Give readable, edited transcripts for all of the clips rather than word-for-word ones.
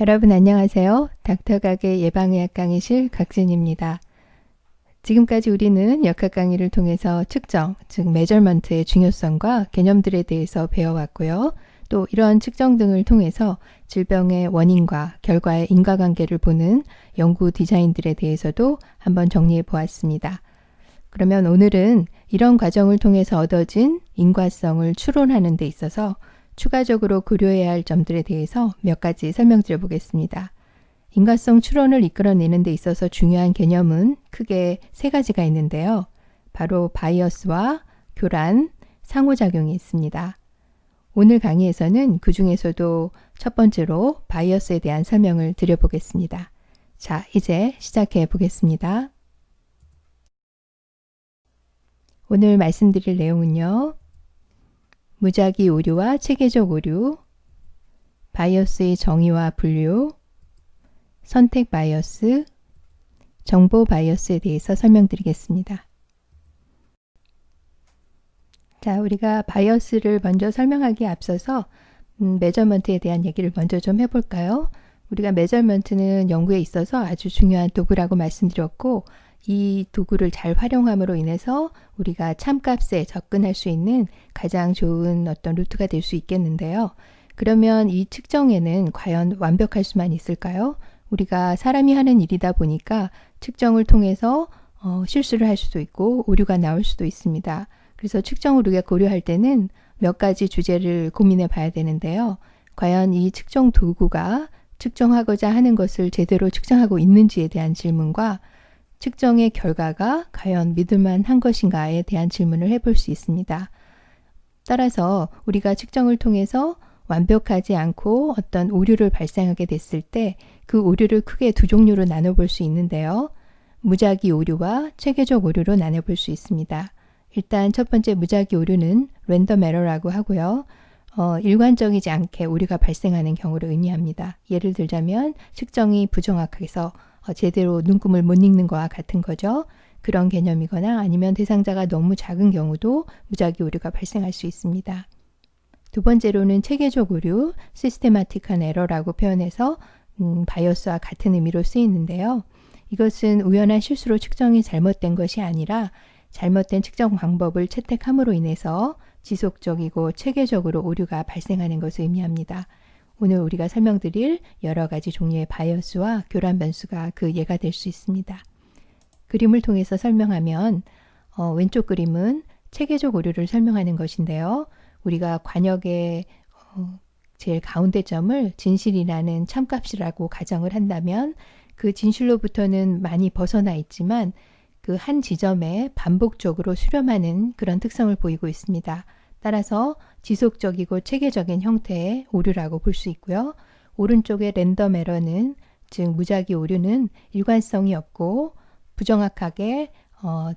여러분 안녕하세요. 닥터각의 예방의학 강의실 각진입니다. 지금까지 우리는 역학 강의를 통해서 측정, 즉 메저먼트의 중요성과 개념들에 대해서 배워왔고요. 또 이러한 측정 등을 통해서 질병의 원인과 결과의 인과관계를 보는 연구 디자인들에 대해서도 한번 정리해 보았습니다. 그러면 오늘은 이런 과정을 통해서 얻어진 인과성을 추론하는 데 있어서 추가적으로 고려해야 할 점들에 대해서 몇 가지 설명드려 보겠습니다. 인과성 추론을 이끌어내는 데 있어서 중요한 개념은 크게 세 가지가 있는데요. 바로 바이어스와 교란, 상호작용이 있습니다. 오늘 강의에서는 그 중에서도 첫 번째로 바이어스에 대한 설명을 드려보겠습니다. 자, 이제 시작해 보겠습니다. 오늘 말씀드릴 내용은요. 무작위 오류와 체계적 오류, 바이어스의 정의와 분류, 선택 바이어스, 정보 바이어스에 대해서 설명드리겠습니다. 자, 우리가 바이어스를 먼저 설명하기에 앞서서 메저먼트에 대한 얘기를 먼저 좀 해볼까요? 우리가 메저먼트는 연구에 있어서 아주 중요한 도구라고 말씀드렸고 이 도구를 잘 활용함으로 인해서 우리가 참값에 접근할 수 있는 가장 좋은 어떤 루트가 될 수 있겠는데요. 그러면 이 측정에는 과연 완벽할 수만 있을까요? 우리가 사람이 하는 일이다 보니까 측정을 통해서 실수를 할 수도 있고 오류가 나올 수도 있습니다. 그래서 측정을 우리가 고려할 때는 몇 가지 주제를 고민해 봐야 되는데요. 과연 이 측정 도구가 측정하고자 하는 것을 제대로 측정하고 있는지에 대한 질문과 측정의 결과가 과연 믿을만한 것인가에 대한 질문을 해볼 수 있습니다. 따라서 우리가 측정을 통해서 완벽하지 않고 어떤 오류를 발생하게 됐을 때 그 오류를 크게 두 종류로 나눠볼 수 있는데요. 무작위 오류와 체계적 오류로 나눠볼 수 있습니다. 일단 첫 번째 무작위 오류는 랜덤 에러라고 하고요. 일관적이지 않게 오류가 발생하는 경우를 의미합니다. 예를 들자면 측정이 부정확해서 제대로 눈금을 못 읽는 것과 같은 거죠. 그런 개념이거나 아니면 대상자가 너무 작은 경우도 무작위 오류가 발생할 수 있습니다. 두 번째로는 체계적 오류, 시스테마틱한 에러라고 표현해서 바이어스와 같은 의미로 쓰이는데요. 이것은 우연한 실수로 측정이 잘못된 것이 아니라 잘못된 측정 방법을 채택함으로 인해서 지속적이고 체계적으로 오류가 발생하는 것을 의미합니다. 오늘 우리가 설명드릴 여러 가지 종류의 바이어스와 교란 변수가 그 예가 될 수 있습니다. 그림을 통해서 설명하면 왼쪽 그림은 체계적 오류를 설명하는 것인데요. 우리가 관역의 제일 가운데 점을 진실이라는 참값이라고 가정을 한다면 그 진실로부터는 많이 벗어나 있지만 그 한 지점에 반복적으로 수렴하는 그런 특성을 보이고 있습니다. 따라서 지속적이고 체계적인 형태의 오류라고 볼 수 있고요. 오른쪽의 랜덤 에러는 즉 무작위 오류는 일관성이 없고 부정확하게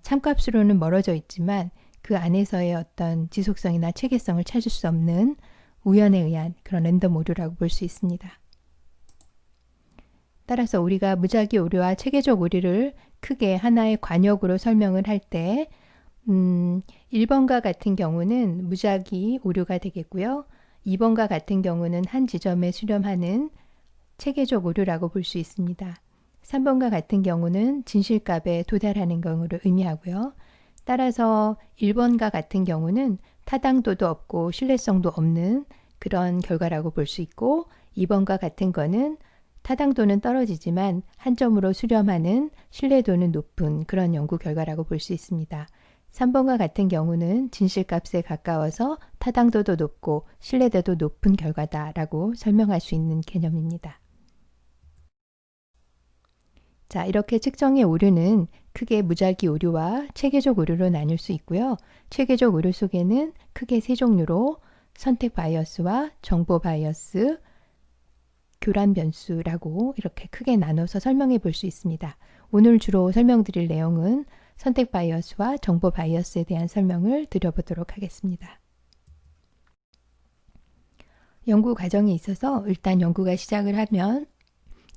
참값으로는 멀어져 있지만 그 안에서의 어떤 지속성이나 체계성을 찾을 수 없는 우연에 의한 그런 랜덤 오류라고 볼 수 있습니다. 따라서 우리가 무작위 오류와 체계적 오류를 크게 하나의 관역으로 설명을 할 때 1번과 같은 경우는 무작위 오류가 되겠고요. 2번과 같은 경우는 한 지점에 수렴하는 체계적 오류라고 볼 수 있습니다. 3번과 같은 경우는 진실값에 도달하는 경우를 의미하고요. 따라서 1번과 같은 경우는 타당도도 없고 신뢰성도 없는 그런 결과라고 볼 수 있고 2번과 같은 거는 타당도는 떨어지지만 한 점으로 수렴하는 신뢰도는 높은 그런 연구 결과라고 볼 수 있습니다. 3번과 같은 경우는 진실값에 가까워서 타당도도 높고 신뢰도도 높은 결과다라고 설명할 수 있는 개념입니다. 자, 이렇게 측정의 오류는 크게 무작위 오류와 체계적 오류로 나눌 수 있고요. 체계적 오류 속에는 크게 세 종류로 선택 바이어스와 정보 바이어스, 교란 변수라고 이렇게 크게 나눠서 설명해 볼 수 있습니다. 오늘 주로 설명드릴 내용은 선택 바이어스와 정보 바이어스에 대한 설명을 드려보도록 하겠습니다. 연구 과정에 있어서 일단 연구가 시작을 하면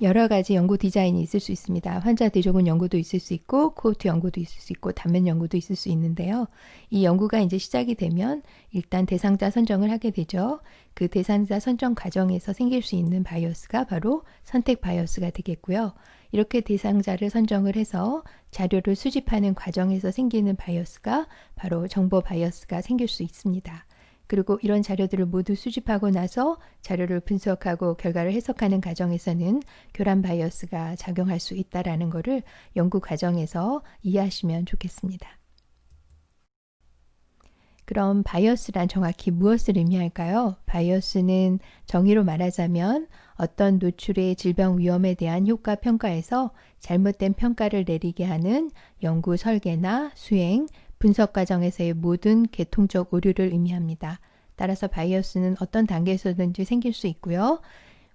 여러 가지 연구 디자인이 있을 수 있습니다. 환자 대조군 연구도 있을 수 있고 코호트 연구도 있을 수 있고 단면 연구도 있을 수 있는데요. 이 연구가 이제 시작이 되면 일단 대상자 선정을 하게 되죠. 그 대상자 선정 과정에서 생길 수 있는 바이어스가 바로 선택 바이어스가 되겠고요. 이렇게 대상자를 선정을 해서 자료를 수집하는 과정에서 생기는 바이어스가 바로 정보 바이어스가 생길 수 있습니다. 그리고 이런 자료들을 모두 수집하고 나서 자료를 분석하고 결과를 해석하는 과정에서는 교란 바이어스가 작용할 수 있다는 것을 연구 과정에서 이해하시면 좋겠습니다. 그럼 바이어스란 정확히 무엇을 의미할까요? 바이어스는 정의로 말하자면 어떤 노출의 질병 위험에 대한 효과 평가에서 잘못된 평가를 내리게 하는 연구 설계나 수행, 분석 과정에서의 모든 계통적 오류를 의미합니다. 따라서 바이어스는 어떤 단계에서든지 생길 수 있고요.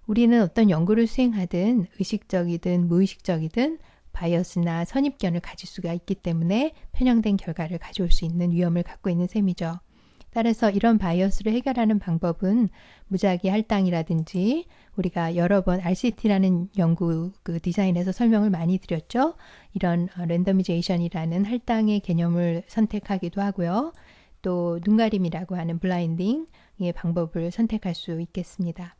우리는 어떤 연구를 수행하든 의식적이든 무의식적이든 바이어스나 선입견을 가질 수가 있기 때문에 편향된 결과를 가져올 수 있는 위험을 갖고 있는 셈이죠. 따라서 이런 바이어스를 해결하는 방법은 무작위 할당이라든지 우리가 여러 번 RCT라는 연구 디자인에서 설명을 많이 드렸죠. 이런 랜더미제이션이라는 할당의 개념을 선택하기도 하고요. 또 눈가림이라고 하는 블라인딩의 방법을 선택할 수 있겠습니다.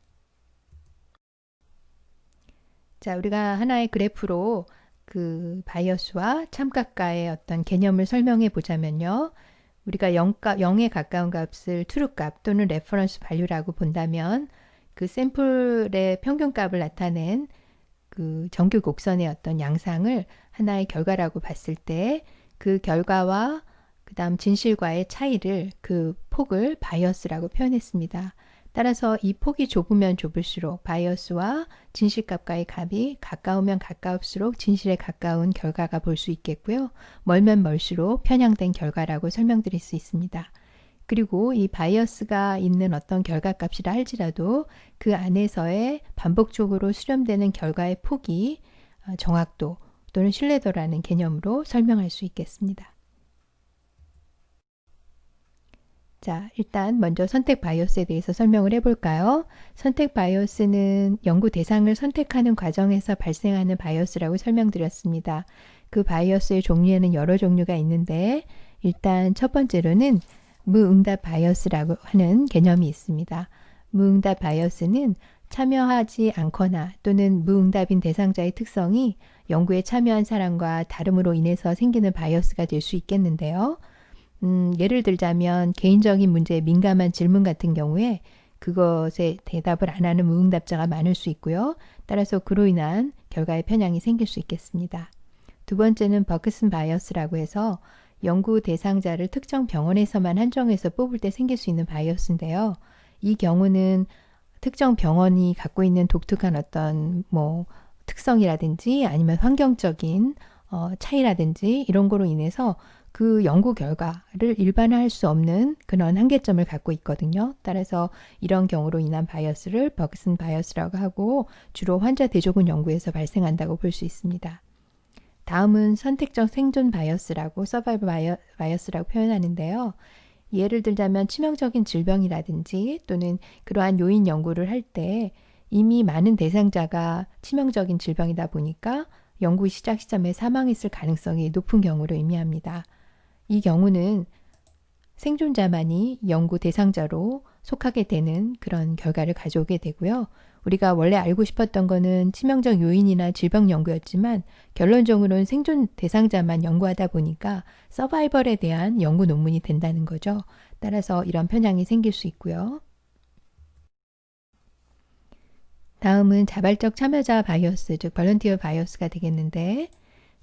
자, 우리가 하나의 그래프로 그 바이어스와 참가가의 어떤 개념을 설명해 보자면요. 우리가 0에 가까운 값을 true값 또는 레퍼런스 밸류라고 본다면 그 샘플의 평균값을 나타낸 그 정규 곡선의 어떤 양상을 하나의 결과라고 봤을 때 그 결과와 그 다음 진실과의 차이를 그 폭을 바이어스라고 표현했습니다. 따라서 이 폭이 좁으면 좁을수록 바이어스와 진실값과의 값이 가까우면 가까울수록 진실에 가까운 결과가 볼 수 있겠고요. 멀면 멀수록 편향된 결과라고 설명드릴 수 있습니다. 그리고 이 바이어스가 있는 어떤 결과값이라 할지라도 그 안에서의 반복적으로 수렴되는 결과의 폭이 정확도 또는 신뢰도라는 개념으로 설명할 수 있겠습니다. 자, 일단 먼저 선택 바이어스에 대해서 설명을 해볼까요? 선택 바이어스는 연구 대상을 선택하는 과정에서 발생하는 바이어스라고 설명드렸습니다. 그 바이어스의 종류에는 여러 종류가 있는데 일단 첫 번째로는 무응답 바이어스라고 하는 개념이 있습니다. 무응답 바이어스는 참여하지 않거나 또는 무응답인 대상자의 특성이 연구에 참여한 사람과 다름으로 인해서 생기는 바이어스가 될 수 있겠는데요. 예를 들자면 개인적인 문제에 민감한 질문 같은 경우에 그것에 대답을 안 하는 무응답자가 많을 수 있고요. 따라서 그로 인한 결과의 편향이 생길 수 있겠습니다. 두 번째는 버크슨 바이어스라고 해서 연구 대상자를 특정 병원에서만 한정해서 뽑을 때 생길 수 있는 바이어스인데요. 이 경우는 특정 병원이 갖고 있는 독특한 어떤 특성이라든지 아니면 환경적인 차이라든지 이런 거로 인해서 그 연구 결과를 일반화할 수 없는 그런 한계점을 갖고 있거든요. 따라서 이런 경우로 인한 바이어스를 버크슨 바이어스라고 하고 주로 환자 대조군 연구에서 발생한다고 볼 수 있습니다. 다음은 선택적 생존 바이어스라고 서바이벌 바이어스라고 표현하는데요. 예를 들자면 치명적인 질병이라든지 또는 그러한 요인 연구를 할 때 이미 많은 대상자가 치명적인 질병이다 보니까 연구 시작 시점에 사망했을 가능성이 높은 경우를 의미합니다. 이 경우는 생존자만이 연구 대상자로 속하게 되는 그런 결과를 가져오게 되고요. 우리가 원래 알고 싶었던 거는 치명적 요인이나 질병 연구였지만 결론적으로는 생존 대상자만 연구하다 보니까 서바이벌에 대한 연구 논문이 된다는 거죠. 따라서 이런 편향이 생길 수 있고요. 다음은 자발적 참여자 바이어스, 즉 볼런티어 바이어스가 되겠는데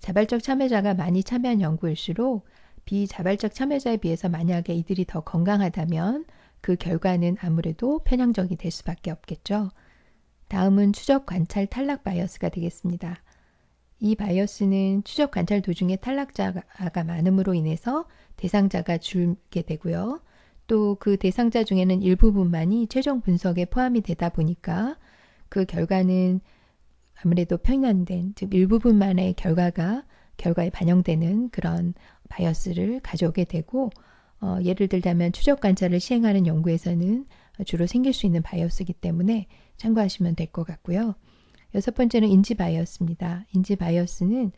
자발적 참여자가 많이 참여한 연구일수록 비자발적 참여자에 비해서 만약에 이들이 더 건강하다면 그 결과는 아무래도 편향적이 될 수밖에 없겠죠. 다음은 추적 관찰 탈락 바이어스가 되겠습니다. 이 바이어스는 추적 관찰 도중에 탈락자가 많음으로 인해서 대상자가 줄게 되고요. 또 그 대상자 중에는 일부분만이 최종 분석에 포함이 되다 보니까 그 결과는 아무래도 편향된, 즉 일부분만의 결과에 반영되는 그런 바이어스를 가져오게 되고 예를 들자면 추적 관찰을 시행하는 연구에서는 주로 생길 수 있는 바이어스이기 때문에 참고하시면 될 것 같고요. 여섯 번째는 인지 바이어스입니다. 인지 바이어스는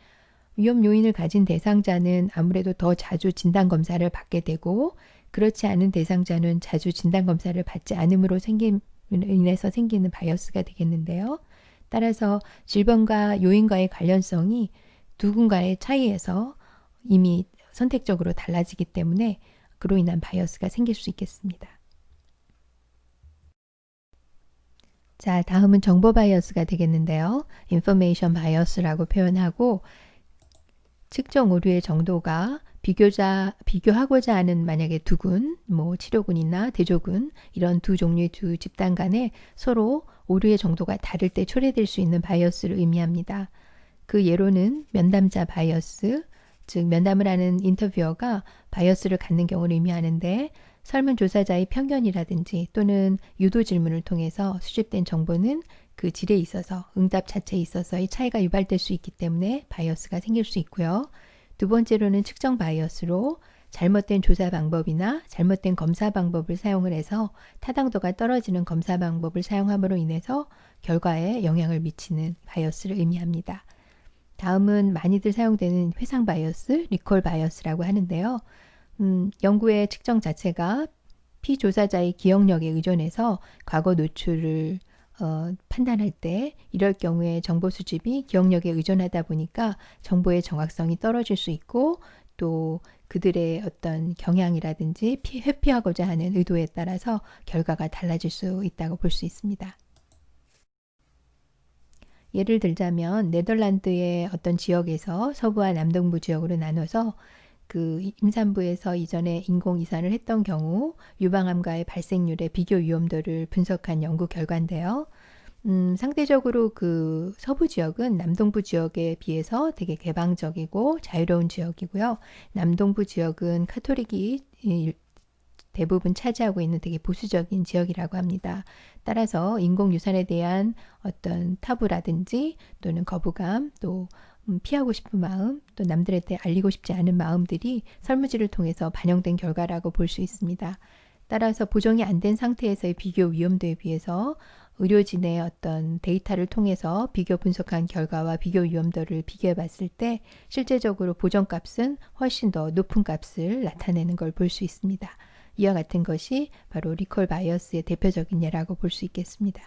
위험 요인을 가진 대상자는 아무래도 더 자주 진단 검사를 받게 되고 그렇지 않은 대상자는 자주 진단 검사를 받지 않음으로 인해서 생기는 바이어스가 되겠는데요. 따라서 질병과 요인과의 관련성이 두 군과의 차이에서 이미 선택적으로 달라지기 때문에 그로 인한 바이어스가 생길 수 있겠습니다. 자, 다음은 정보 바이어스가 되겠는데요. information bias라고 표현하고 측정 오류의 정도가 비교하고자 하는 만약에 두군, 치료군이나 대조군 이런 두 종류의 두 집단 간에 서로 오류의 정도가 다를 때 초래될 수 있는 바이어스를 의미합니다. 그 예로는 면담자 바이어스, 즉 면담을 하는 인터뷰어가 바이어스를 갖는 경우를 의미하는데 설문조사자의 편견이라든지 또는 유도 질문을 통해서 수집된 정보는 그 질에 있어서 응답 자체에 있어서의 차이가 유발될 수 있기 때문에 바이어스가 생길 수 있고요. 두 번째로는 측정 바이어스로 잘못된 조사 방법이나 잘못된 검사 방법을 사용을 해서 타당도가 떨어지는 검사 방법을 사용함으로 인해서 결과에 영향을 미치는 바이어스를 의미합니다. 다음은 많이들 사용되는 회상 바이어스, 리콜 바이어스라고 하는데요. 연구의 측정 자체가 피조사자의 기억력에 의존해서 과거 노출을 판단할 때 이럴 경우에 정보 수집이 기억력에 의존하다 보니까 정보의 정확성이 떨어질 수 있고 또 그들의 어떤 경향이라든지 회피하고자 하는 의도에 따라서 결과가 달라질 수 있다고 볼 수 있습니다. 예를 들자면 네덜란드의 어떤 지역에서 서부와 남동부 지역으로 나눠서 그 임산부에서 이전에 인공이산을 했던 경우 유방암과의 발생률의 비교 위험도를 분석한 연구 결과인데요. 상대적으로 그 서부 지역은 남동부 지역에 비해서 되게 개방적이고 자유로운 지역이고요. 남동부 지역은 카톨릭이 대부분 차지하고 있는 되게 보수적인 지역이라고 합니다. 따라서 인공유산에 대한 어떤 타부라든지 또는 거부감 또 피하고 싶은 마음 또 남들한테 알리고 싶지 않은 마음들이 설문지를 통해서 반영된 결과라고 볼 수 있습니다. 따라서 보정이 안 된 상태에서의 비교 위험도에 비해서 의료진의 어떤 데이터를 통해서 비교 분석한 결과와 비교 위험도를 비교해 봤을 때 실제적으로 보정값은 훨씬 더 높은 값을 나타내는 걸 볼 수 있습니다. 이와 같은 것이 바로 리콜 바이어스의 대표적인 예라고 볼 수 있겠습니다.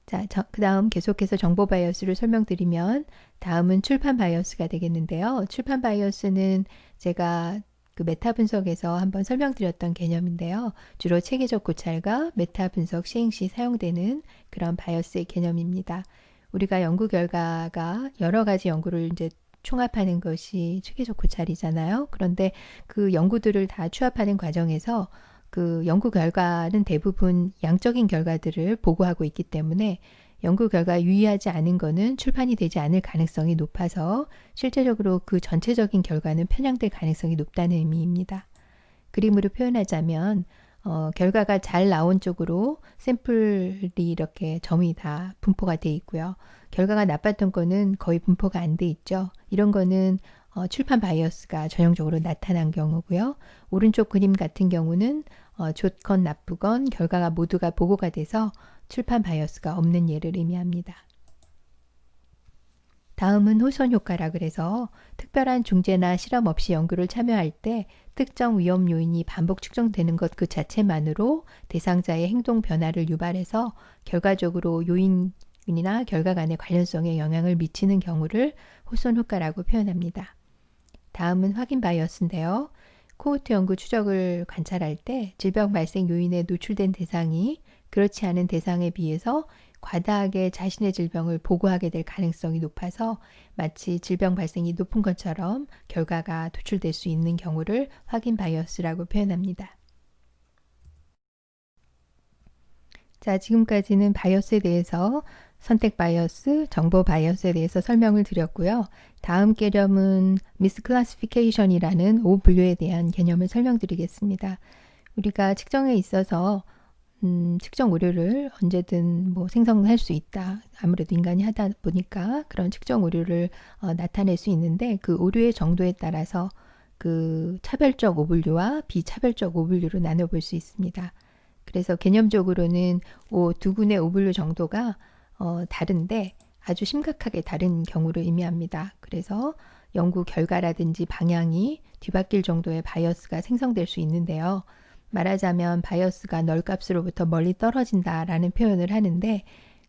자, 그 다음 계속해서 정보 바이어스를 설명드리면 다음은 출판 바이어스가 되겠는데요. 출판 바이어스는 제가 그 메타 분석에서 한번 설명드렸던 개념인데요. 주로 체계적 고찰과 메타 분석 시행 시 사용되는 그런 바이어스의 개념입니다. 우리가 연구 결과가 여러 가지 연구를 이제 총합하는 것이 체계적 고찰이잖아요. 그런데 그 연구들을 다 추합하는 과정에서 그 연구 결과는 대부분 양적인 결과들을 보고하고 있기 때문에 연구 결과가 유의하지 않은 것은 출판이 되지 않을 가능성이 높아서 실제적으로 그 전체적인 결과는 편향될 가능성이 높다는 의미입니다. 그림으로 표현하자면 결과가 잘 나온 쪽으로 샘플이 이렇게 점이 다 분포가 돼 있고요. 결과가 나빴던 거는 거의 분포가 안 돼 있죠. 이런 거는 출판 바이어스가 전형적으로 나타난 경우고요. 오른쪽 그림 같은 경우는 좋건 나쁘건 결과가 모두가 보고가 돼서 출판 바이어스가 없는 예를 의미합니다. 다음은 호손 효과라 그래서 특별한 중재나 실험 없이 연구를 참여할 때 특정 위험 요인이 반복 측정되는 것 그 자체만으로 대상자의 행동 변화를 유발해서 결과적으로 요인이나 결과 간의 관련성에 영향을 미치는 경우를 호손 효과라고 표현합니다. 다음은 확인 바이어스인데요. 코호트 연구 추적을 관찰할 때 질병 발생 요인에 노출된 대상이 그렇지 않은 대상에 비해서 과다하게 자신의 질병을 보고하게 될 가능성이 높아서 마치 질병 발생이 높은 것처럼 결과가 도출될 수 있는 경우를 확인 바이어스라고 표현합니다. 자, 지금까지는 바이어스에 대해서 선택 바이어스, 정보 바이어스에 대해서 설명을 드렸고요. 다음 개념은 미스클래시피케이션이라는 오분류에 대한 개념을 설명드리겠습니다. 우리가 측정에 있어서 측정 오류를 언제든 생성할 수 있다. 아무래도 인간이 하다 보니까 그런 측정 오류를 나타낼 수 있는데 그 오류의 정도에 따라서 그 차별적 오분류와 비차별적 오분류로 나눠볼 수 있습니다. 그래서 개념적으로는 두 군의 오분류 정도가 다른데 아주 심각하게 다른 경우를 의미합니다. 그래서 연구 결과라든지 방향이 뒤바뀔 정도의 바이어스가 생성될 수 있는데요. 말하자면 바이어스가 널값으로부터 멀리 떨어진다라는 표현을 하는데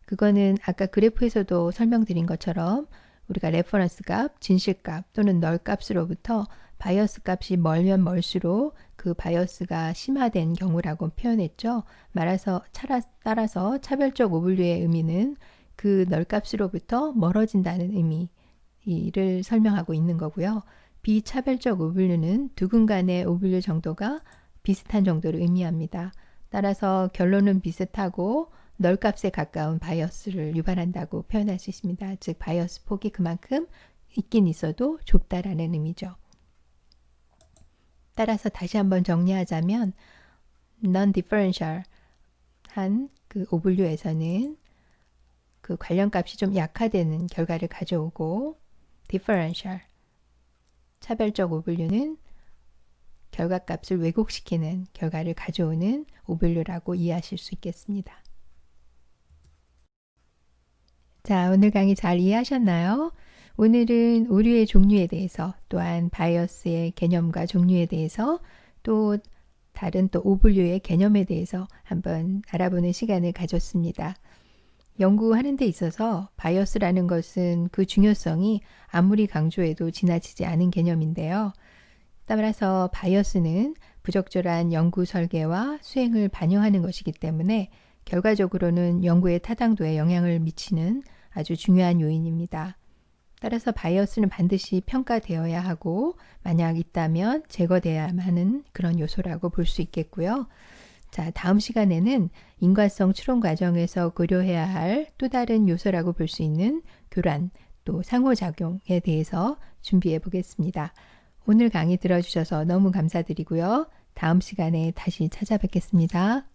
그거는 아까 그래프에서도 설명드린 것처럼 우리가 레퍼런스 값, 진실값 또는 널값으로부터 바이어스 값이 멀면 멀수록 그 바이어스가 심화된 경우라고 표현했죠. 따라서 차별적 오분류의 의미는 그 널값으로부터 멀어진다는 의미를 설명하고 있는 거고요. 비차별적 오분류는 두 군 간의 오분류 정도가 비슷한 정도를 의미합니다. 따라서 결론은 비슷하고 널값에 가까운 바이어스를 유발한다고 표현할 수 있습니다. 즉 바이어스 폭이 그만큼 있긴 있어도 좁다라는 의미죠. 따라서 다시 한번 정리하자면 non-differential 한 그 오분류에서는 그 관련값이 좀 약화되는 결과를 가져오고 differential 차별적 오분류는 결과값을 왜곡시키는 결과를 가져오는 오분류라고 이해하실 수 있겠습니다. 자, 오늘 강의 잘 이해하셨나요? 오늘은 오류의 종류에 대해서 또한 바이어스의 개념과 종류에 대해서 또 다른 또 오분류의 개념에 대해서 한번 알아보는 시간을 가졌습니다. 연구하는 데 있어서 바이어스라는 것은 그 중요성이 아무리 강조해도 지나치지 않은 개념인데요. 따라서 바이어스는 부적절한 연구 설계와 수행을 반영하는 것이기 때문에 결과적으로는 연구의 타당도에 영향을 미치는 아주 중요한 요인입니다. 따라서 바이어스는 반드시 평가되어야 하고 만약 있다면 제거돼야만 하는 그런 요소라고 볼 수 있겠고요. 자, 다음 시간에는 인과성 추론 과정에서 고려해야 할 또 다른 요소라고 볼 수 있는 교란, 또 상호작용에 대해서 준비해 보겠습니다. 오늘 강의 들어주셔서 너무 감사드리고요. 다음 시간에 다시 찾아뵙겠습니다.